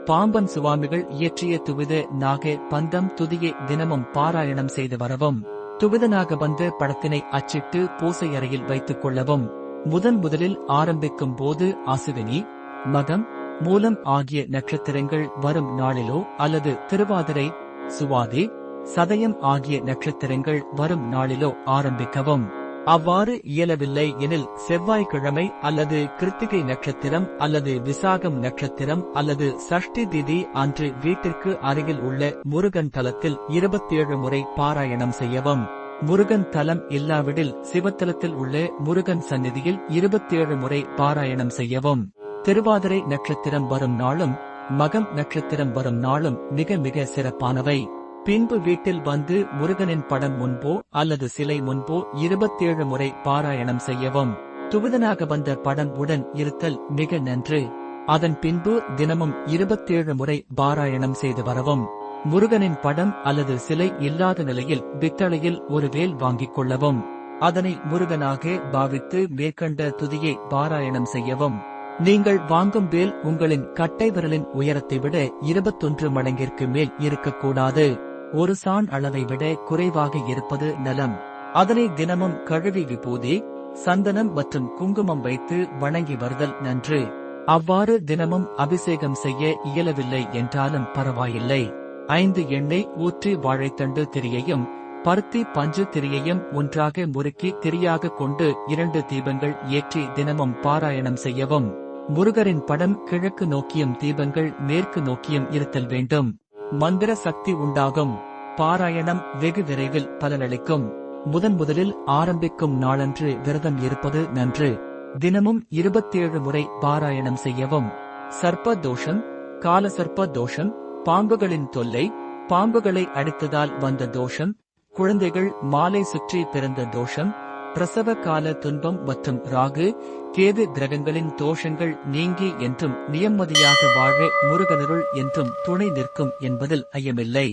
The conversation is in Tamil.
பாம்பன் சுவாமிகள் இயற்றிய துவித நாக பந்தம் துதியை தினமும் பாராயணம் செய்து வரவும். துவித நாகபந்த படத்தினை அச்சிட்டு பூசை அறையில் வைத்துக் கொள்ளவும். முதலில் ஆரம்பிக்கும் போது அசுவினி, மகம், மூலம் ஆகிய நட்சத்திரங்கள் வரும் நாளிலோ அல்லது திருவாதிரை, சுவாதி, சதயம் ஆகிய நட்சத்திரங்கள் வரும் நாளிலோ ஆரம்பிக்கவும். அவ்வாறு இயலவில்லை எனில் செவ்வாய்க்கிழமை அல்லது கிருத்திகை நட்சத்திரம் அல்லது விசாகம் நட்சத்திரம் அல்லது சஷ்டி திதி அன்று வீட்டிற்கு அருகில் உள்ள முருகன் தலத்தில் 27 முறை பாராயணம் செய்யவும். முருகன் தலம் இல்லாவிடில் சிவத்தலத்தில் உள்ள முருகன் சந்நிதியில் 27 முறை பாராயணம் செய்யவும். திருவாதிரை நட்சத்திரம் வரும் நாளும் மகம் நட்சத்திரம் வரும் நாளும் மிக மிக சிறப்பானவை. பின்பு வீட்டில் வந்து முருகனின் படம் முன்போ அல்லது சிலை முன்போ 27 முறை பாராயணம் செய்யவும். துவிதனாக வந்த படம் உடன் இருத்தல் மிக நன்று. அதன் பின்பு தினமும் 27 முறை பாராயணம் செய்து வரவும். முருகனின் படம் அல்லது சிலை இல்லாத நிலையில் பித்தளையில் ஒரு வேல் வாங்கிக் கொள்ளவும். அதனை முருகனாக பாவித்து மேற்கண்ட துதியை பாராயணம் செய்யவும். நீங்கள் வாங்கும் வேல் உங்களின் கட்டை விரலின் உயரத்தை விட 21 மடங்கிற்கு மேல் இருக்கக்கூடாது. ஒரு சாண் அளவை விட குறைவாக இருப்பது நலம். அதனை தினமும் கழுவி விபூதி, சந்தனம் மற்றும் குங்குமம் வைத்து வணங்கி வருதல் நன்று. அவ்வாறு தினமும் அபிஷேகம் செய்ய இயலவில்லை என்றாலும் பரவாயில்லை. 5 எண்ணெய் ஊற்றி வாழைத்தண்டு திரியையும் பருத்தி பஞ்சு திரியையும் ஒன்றாக முறுக்கி திரியாக கொண்டு 2 தீபங்கள் ஏற்றி தினமும் பாராயணம் செய்யவும். முருகரின் படம் கிழக்கு நோக்கியும் தீபங்கள் மேற்கு நோக்கியும் இருத்தல் வேண்டும். மந்திர சக்தி உண்டாகும். பாராயணம் வெகு விரைவில் பலனளிக்கும். முதலில் ஆரம்பிக்கும் நாளன்று விரதம் இருப்பது நன்று. தினமும் 27 முறை பாராயணம் செய்யவும். சர்ப்ப தோஷம், கால சர்ப்ப தோஷம், பாம்புகளின் தொல்லை, பாம்புகளை அடித்ததால் வந்த தோஷம், குழந்தைகள் மாலை சுற்றி பிறந்த தோஷம், பிரசவ கால துன்பம் மற்றும் ராகு, கேது கிரகங்களின் தோஷங்கள் நீங்கி என்றும் நியமதியாக வாழ முருகனருள் என்றும் துணை நிற்கும் என்பதில் ஐயமில்லை.